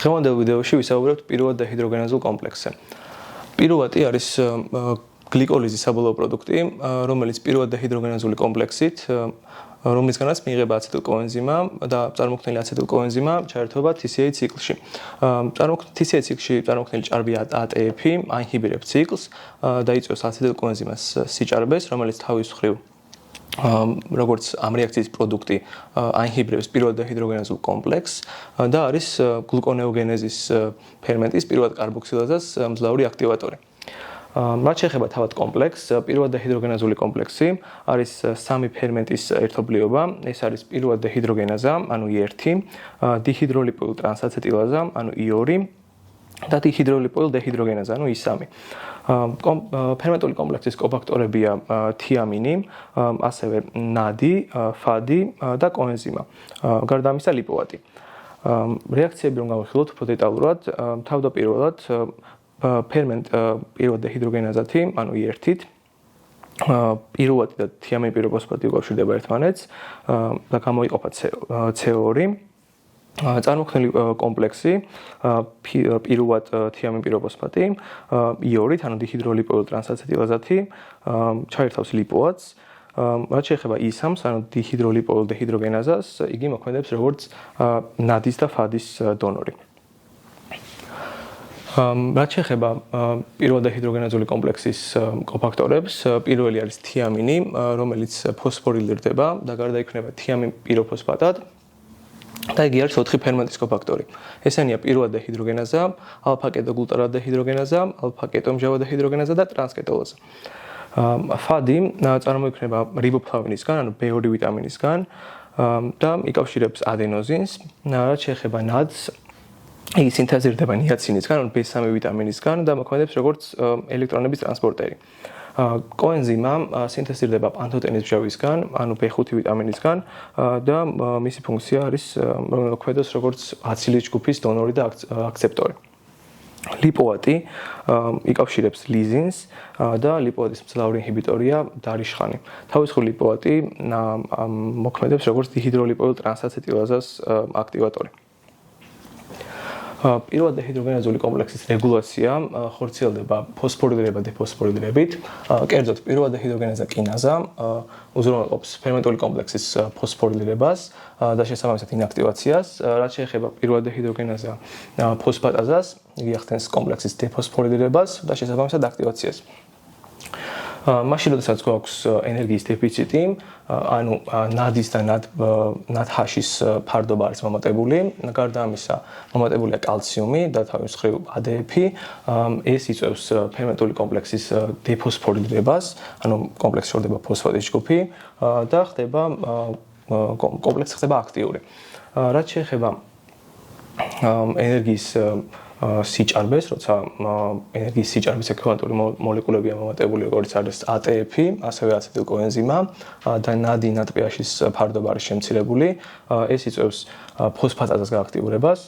დღევანდელ ვიდეოში ვისაუბრებთ პიროვად დეჰიდროგენაზულ კომპლექსზე. პიროვატი არის გლიკოლიზის საბოლოო პროდუქტი, რომელიც პიროვად დეჰიდროგენაზული კომპლექსით, რომლისგანაც მიიღება აცეტილკოენზიმა და წარმოქმნილი აცეტილკოენზიმა ჩაერთვება TCA ციკლში. TCA ციკლში წარმოქმნილი ჭარბი ATF აინჰიბირებს ციკლს და იწვევს აცეტილკოენზიმას სიჭარბეს, რომელიც თავის მხრივ როგორც ამ რეაქციის პროდუქტი აინჰიბირებს პიროვად დეჰიდროგენაზულ კომპლექსს და არის გლუკონეოგენეზის ფერმენტის პიროვად კარბოქსილაზას მძლავრი აქტივატორი. რაც შეეხება თავად კომპლექსს, პიროვად დეჰიდროგენაზული კომპლექსი არის სამი ფერმენტის ერთობლიობა. ეს არის პიროვად დეჰიდროგენაზა, ანუ E1, დიჰიდროლიპოილ ტრანსაცეტილაზა, ანუ E2 და დიჰიდროლიპოილ დეჰიდროგენაზა, ანუ E3. ფერმენტული კომპლექსის კოფაქტორებია თიამინი, ასევე ნადი, ფადი და კოენზიმა. გარდა ამისა ლიპოვატი. რეაქციები რომ გავხილოთ უფრო დეტალურად, თავდაპირველად ფერმენტ პიროვად დეჰიდროგენაზათი, ანუ E1-ით, პიროვატი და თიამინი პიროფოსფატი უკავშირდება ერთმანეთს და გამოიყოფა CO2. წარმოქმნილი კომპლექსი პიროვად თიამინი პიროფოსფატი E2-ით, ანუ დიჰიდროლიპოილ ტრანსაცეტილაზათი ჩაერთავს ლიპოატს. რაც შეეხება E3-ს, ანუ დიჰიდროლიპოილ დეჰიდროგენაზას, იგი მოქმედებს როგორც ნადის და ფადის დონორი. რაც შეეხება პიროვად დეჰიდროგენაზული კომპლექსის კოფაქტორებს, პირველი არის თიამინი, რომელიც ფოსფორილირდება და გარდაიქმნება თიამინ პიროფოსფატად. და იგი არის 4 ფერმენტის კოფაქტორი. ესენია პიროვად დეჰიდროგენაზა, ალფა-კეტოგლუტარატ დეჰიდროგენაზა, ალფა-კეტომჟავა დეჰიდროგენაზა და ტრანსკეტოლაზა. ფადი წარმოიქმნება რიბოფლავინისგან, ანუ B2 ვიტამინისგან და იკავშირებს ადენოზინს. რაც შეეხება ნადს, იგი სინთეზირდება ნიაცინისგან, ანუ B3 ვიტამინისგან და მოქმედებს როგორც ელექტრონების ტრანსპორტერი. კოენზიმა სინთეზირდება პანთოტენის მჟავისგან, ანუ B5 ვიტამინისგან და მისი ფუნქცია არის მოქმედებს როგორც აცილის ჯგუფის დონორი და აქცეპტორი. ლიპოვატი იკავშირებს ლიზინს და ლიპოვატის მძლავრი ინჰიბიტორია დარიშხანი. თავისუფლ ლიპოვატი მოქმედებს როგორც დიჰიდროლიპოილ ტრანსაცეტილაზას აქტივატორი. პიროვად დეჰიდროგენაზული კომპლექსის რეგულაცია ხორციელდება ფოსფორილირება დეფოსფორილირებით. კერძოდ პიროვად დეჰიდროგენაზა კინაზა უზრუნველყოფს ფერმენტული კომპლექსის ფოსფორილირებას და შესაბამისად ინაქტივაციას. რაც შეეხება პიროვად დეჰიდროგენაზა ფოსფატაზას, იგი ახდენს კომპლექსის დეფოსფორილირებას და შესაბამისად აქტივაციას. მაშინ როდესაც გვაქვს ენერგიის დეფიციტი, ანუ ნადის და ნადჰაშის ფარდობა არის მომატებული, გარდა ამისა მომატებულია კალციუმი და თავის მხრივ ADF, ეს იწვევს ფერმენტული კომპლექსის დეფოსფორილირებას, ანუ კომპლექსში შორდება ფოსფატის ჯგუფი და კომპლექსი ხდება აქტიური. რაც შეეხება ენერგიის სიჭარბეს, როცა ენერგიის სიჭარბის ექვივალენტური მოლეკულებია მომატებული, როგორც არის ATF, ასევე აცეტილკოენზიმა და ნადი ნატ-pH-ის ფარდობა არის შემცირებული, ეს იწვევს ფოსფატაზას გააქტიურებას,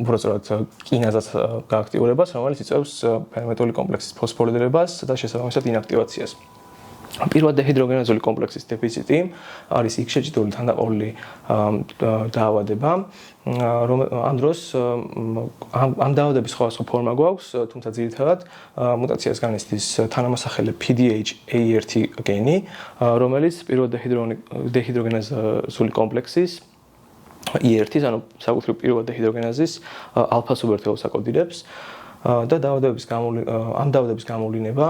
უბრალოდ კინაზას გააქტიურებას, რომელიც იწვევს ფერმენტული კომპლექსის ფოსფორილირებას და შესაბამისად ინაქტივაციას. პიროვად დეჰიდროგენაზული კომპლექსის დეფიციტი არის იქ შეჭიდული თანდაყოლილი დაავადება, ამ დროს ამ დაავადების სხვადასხვა ფორმა გვაქვს, თუმცა ძირითადად მუტაციას განიცდის თანამასახელე PDH-A1 გენი, რომელიც პიროვად დეჰიდროგენაზული კომპლექსის E1-ის, ანუ საკუთრივ პიროვად დეჰიდროგენაზის ალფას უბერთეულს აკოდირებს. და ამ დაავადების გამოვლინება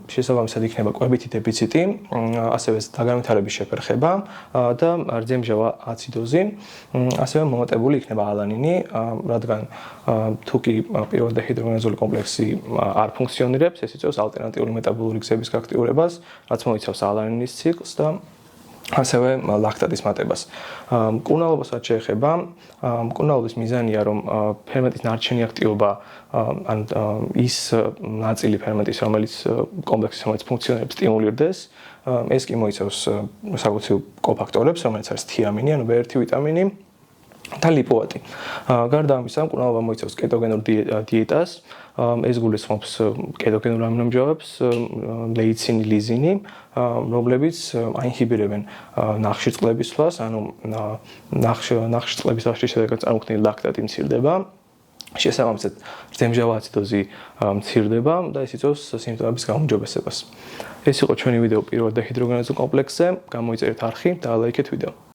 შესაბამისად იქნება კვებითი დეფიციტი, ასევე დაგანვითარების შეფერხება და რძემჟავა აციდოზი, ასევე მომატებული იქნება ალანინი, რადგან თუ კი პიროვად დეჰიდროგენაზული კომპლექსი არ ფუნქციონირებს, ეს იწვევს ალტერნატიული მეტაბოლური გზების გააქტიურებას, რაც მოიცავს ალანინის ციკლს და ასევე ლაქტატის მატებას. მკურნალობას რაც შეეხება, მკურნალობის მიზანია, რომ ფერმენტის ნარჩენი აქტივობა, ან ის ნაწილი ფერმენტის, რომელიც კომპლექსის რომელიც ფუნქციონირებს, სტიმულირდეს. ეს კი მოიცავს საკუთრივ კოფაქტორებს, რომელიც არის თიამინი, ანუ B1 ვიტამინი, და ლიპოვატი. გარდა ამისა, მკურნალობა მოიცავს კეტოგენურ დიეტას. ეს გულისხმობს კეტოგენურ ამინომჟავებს, ლეიცინი, ლიზინი, რომლებიც აინჰიბირებენ ნახშირწყლების სვლას, ანუ ნახშირწყლების აღშლის შედეგად წარმოქმნილი ლაქტატი მცირდება. შესაბამისად, რძემჟავა აციდოზი მცირდება და ეს იწვევს სიმპტომების გაუმჯობესებას. ეს იყო ჩვენი ვიდეო პიროვად დეჰიდროგენაზულ კომპლექსზე. გამოიწერეთ არხი და ლაიქეთ ვიდეო.